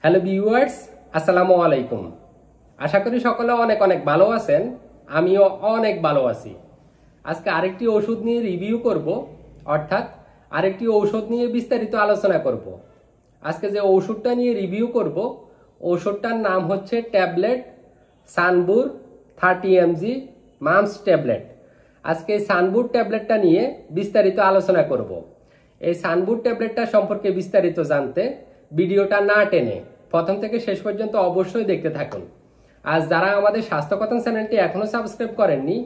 Hello viewers, আসসালামু আলাইকুম। আশা করি সকলে অনেক অনেক ভালো আছেন। আমিও অনেক ভালো আছি। আজকে আরেকটি ওষুধ নিয়ে রিভিউ করব, অর্থাৎ আরেকটি ঔষধ নিয়ে বিস্তারিত আলোচনা করব। আজকে যে ওষুধটা নিয়ে রিভিউ করব, ওষুধটার নাম হচ্ছে ট্যাবলেট সানবুর 30mg মামস ট্যাবলেট। আজকে এই সানবুর ট্যাবলেটটা নিয়ে বিস্তারিত আলোচনা করব। এই সানবুর ট্যাবলেটটা সম্পর্কে বিস্তারিত জানতে ভিডিওটা না টেনে প্রথম থেকে শেষ পর্যন্ত অবশ্যই দেখতে থাকুন। আর যারা আমাদের স্বাস্থ্যকথন চ্যানেলটি এখনো সাবস্ক্রাইব করেননি,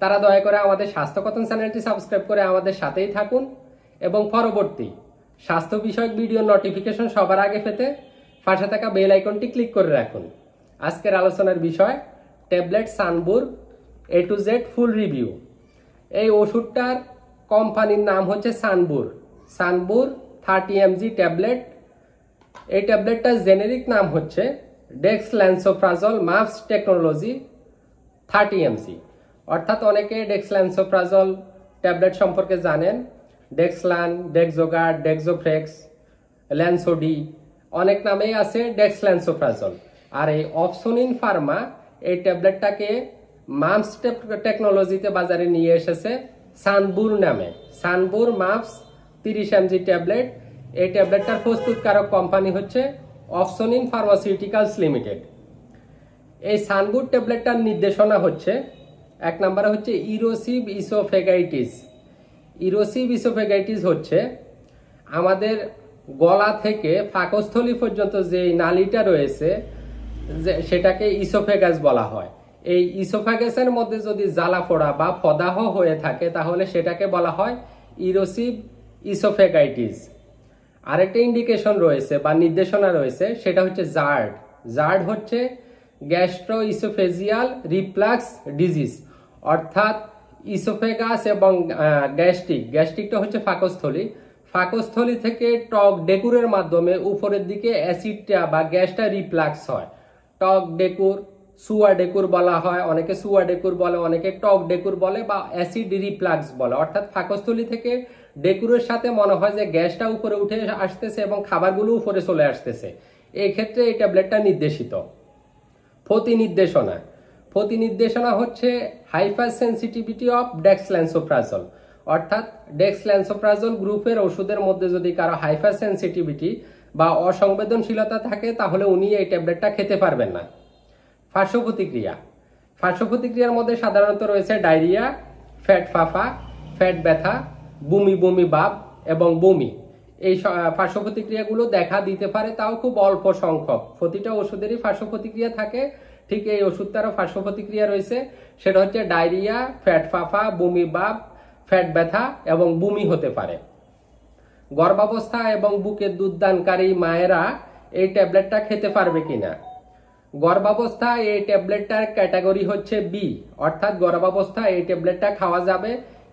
তারা দয়া করে আমাদের স্বাস্থ্যকথন চ্যানেলটি সাবস্ক্রাইব করে আমাদের সাথেই থাকুন এবং পরবর্তী স্বাস্থ্য বিষয়ক ভিডিও নোটিফিকেশন সবার আগে পেতে পাশে থাকা বেল আইকনটি ক্লিক করে রাখুন। আজকের আলোচনার বিষয় ট্যাবলেট সানবুর A to Z full review. এই ওষুধটার কোম্পানির নাম হচ্ছে সানবুর 30mg ট্যাবলেট। এই ট্যাবলেটটার জেনেরিক নাম হচ্ছে ডেক্সল্যান্সোপ্রাজল মাপস টেকনোলজি 30mg। অর্থাৎ অনেকে ডেক্সল্যান্সোপ্রাজল ট্যাবলেট সম্পর্কে জানেন, ডেক্সলান, ডেক্সোগার্ড, ডেক্সোফ্লেক্স, ল্যান্সোডি, অনেক নামেই আছে ডেক্সল্যান্সোপ্রাজল। আর এই অপসোনিন ফার্মা এই ট্যাবলেটটাকে মাপস টেকনোলজিতে বাজারে নিয়ে এসেছে সানবুর নামে। সানবুর মাপস 30mg ট্যাবলেট। এই ট্যাবলেটটার প্রস্তুতকারক কোম্পানি হচ্ছে অপসোনিন ফার্মাসিউটিক্যালস লিমিটেড। এই সানবুর ট্যাবলেটটার নির্দেশনা হচ্ছে, এক নম্বরে হচ্ছে ইরোসিভ ইসোফেগাইটিস। ইরোসিভ ইসোফেগাইটিস হচ্ছে আমাদের গলা থেকে পাকস্থলী পর্যন্ত যে নালীটা রয়েছে সেটাকে ইসোফেগাস বলা হয়। এই ইসোফেগাসের মধ্যে যদি জ্বালা পোড়া বা প্রদাহ হয়ে থাকে তাহলে সেটাকে বলা হয় ইরোসিভ ইসোফেগাইটিস। আরেকটা ইন্ডিকেশন রয়েছে বা নির্দেশনা রয়েছে, সেটা হচ্ছে জার্ড। জার্ড হচ্ছে গ্যাস্ট্রো ইসোফেজিয়াল রিফ্লাক্স ডিজিজ, অর্থাৎ ইসোফেগাস এবং গ্যাস্ট্রিকটা হচ্ছে পাকস্থলী থেকে টক ডেকুরের মাধ্যমে উপরের দিকে অ্যাসিডটা বা গ্যাসটা রিফ্লাক্স হয়। টক ডেকুর, সুয়া ডেকুর বলা হয়, অনেকে সুয়া ডেকুর বলে, অনেকে টক ডেকুর বলে বা অ্যাসিড রিফ্লাক্স বলে। অর্থাৎ পাকস্থলী থেকে ডেকুরের সাথে মনে হয় যে গ্যাসটা উপরে উঠে আসতেছে এবং খাবারগুলো উপরে চলে আসতেছে। এই ক্ষেত্রে এই ট্যাবলেটটা নির্দেশিত। প্রতিনির্দেশনা হচ্ছে হাইপার সেন্সিটিভিটি অফ ডেক্সল্যান্সোপ্রাজল, অর্থাৎ ডেক্সল্যান্সোপ্রাজল গ্রুপের ওষুধের মধ্যে যদি কারো হাইপার সেন্সিটিভিটি বা অসংবেদনশীলতা থাকে তাহলে উনি এই ট্যাবলেটটা খেতে পারবেন না। পার্শ্বপ্রতিক্রিয়ার মধ্যে সাধারণত রয়েছে ডায়রিয়া, ফ্যাট ফাঁপা, ফ্যাট ব্যথা, বমি বমি ভাব এবং বমি। এই পার্শ্বপ্রতিক্রিয়াগুলো দেখা দিতে পারে, তাও খুব অল্প সংখ্যক। প্রতিটা ওষুধেরই পার্শ্বপ্রতিক্রিয়া থাকে, ঠিক এই ওষুধটারও পার্শ্বপ্রতিক্রিয়া রয়েছে। সেটা হচ্ছে ডায়রিয়া, ফ্যাট ফাঁপা, বমি ভাব, ফ্যাট ব্যথা এবং বমি হতে পারে। গর্ভাবস্থা এবং বুকের দুধদানকারী মায়েরা এই ট্যাবলেটটা খেতে পারবে কিনা? গর্ভাবস্থায় এই ট্যাবলেটটার ক্যাটাগরি হচ্ছে বি, অর্থাৎ গর্ভাবস্থা এই ট্যাবলেটটা খাওয়া যাবে।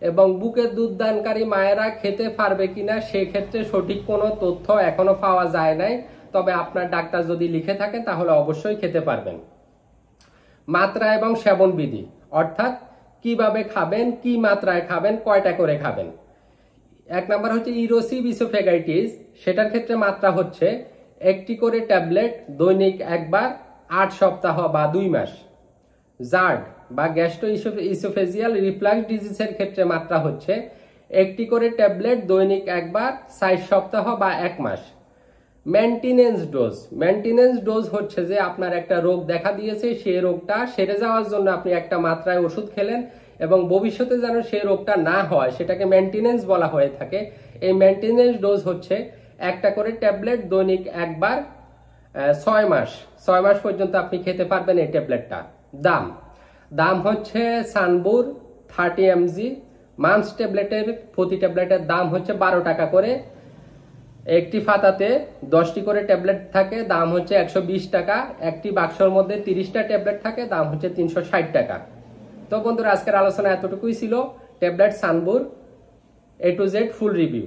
এবং বুকের দুধদানকারী মায়েরা খেতে পারবে কিনা সেক্ষেত্রে সঠিক কোনো তথ্য এখনো পাওয়া যায় নাই, তবে আপনার ডাক্তার যদি লিখে থাকেন তাহলে অবশ্যই খেতে পারবেন। মাত্রা এবং সেবন বিধি, অর্থাৎ কিভাবে খাবেন, কি মাত্রায় খাবেন, কয়টা করে খাবেন। এক নাম্বার হচ্ছে ইরোসিভ ইসোফেগাইটিস, সেটার ক্ষেত্রে মাত্রা হচ্ছে একটি করে ট্যাবলেট দৈনিক একবার 8 সপ্তাহ বা 2 মাস। জার্ড বা গ্যাস্ট্রো ইসোফেজিয়াল রিফ্লাক্স ডিজিজের ক্ষেত্রে মাত্রা হচ্ছে একটি করে ট্যাবলেট দৈনিক একবার 60 সপ্তাহ বা 1 মাস। মেনটেনেন্স ডোজ হচ্ছে যে আপনার একটা রোগ দেখা দিয়েছে, সেই রোগটা সেরে যাওয়ার জন্য আপনি একটা মাত্রায় ওষুধ খেলেন এবং ভবিষ্যতে যেন সেই রোগটা না হয় সেটাকে মেনটেনেন্স বলা হয়ে থাকে। এই মেনটেনেন্স ডোজ হচ্ছে একটা করে ট্যাবলেট দৈনিক একবার 6 মাস পর্যন্ত আপনি খেতে পারবেন এই ট্যাবলেটটা। দাম হচ্ছে সানবুর 30mg মামস ট্যাবলেটের প্রতি ট্যাবলেটের দাম হচ্ছে 12 টাকা করে। একটি ফাতাতে 10টি করে ট্যাবলেট থাকে, দাম হচ্ছে 120 টাকা। একটি বাক্সর মধ্যে 30টা ট্যাবলেট থাকে, দাম হচ্ছে 360 টাকা। তো বন্ধুরা, আজকের আলোচনা এতটুকুই ছিল ট্যাবলেট সানবুর A to Z full review.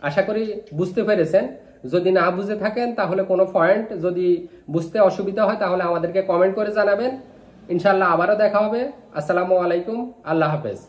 আশা করি বুঝতে পেরেছেন। যদি না বুঝে থাকেন তাহলে কোনো পয়েন্ট যদি বুঝতে অসুবিধা হয় তাহলে আমাদেরকে কমেন্ট করে জানাবেন। ইনশাআল্লাহ আবারও দেখা হবে। আসসালামু আলাইকুম, আল্লাহ হাফেজ।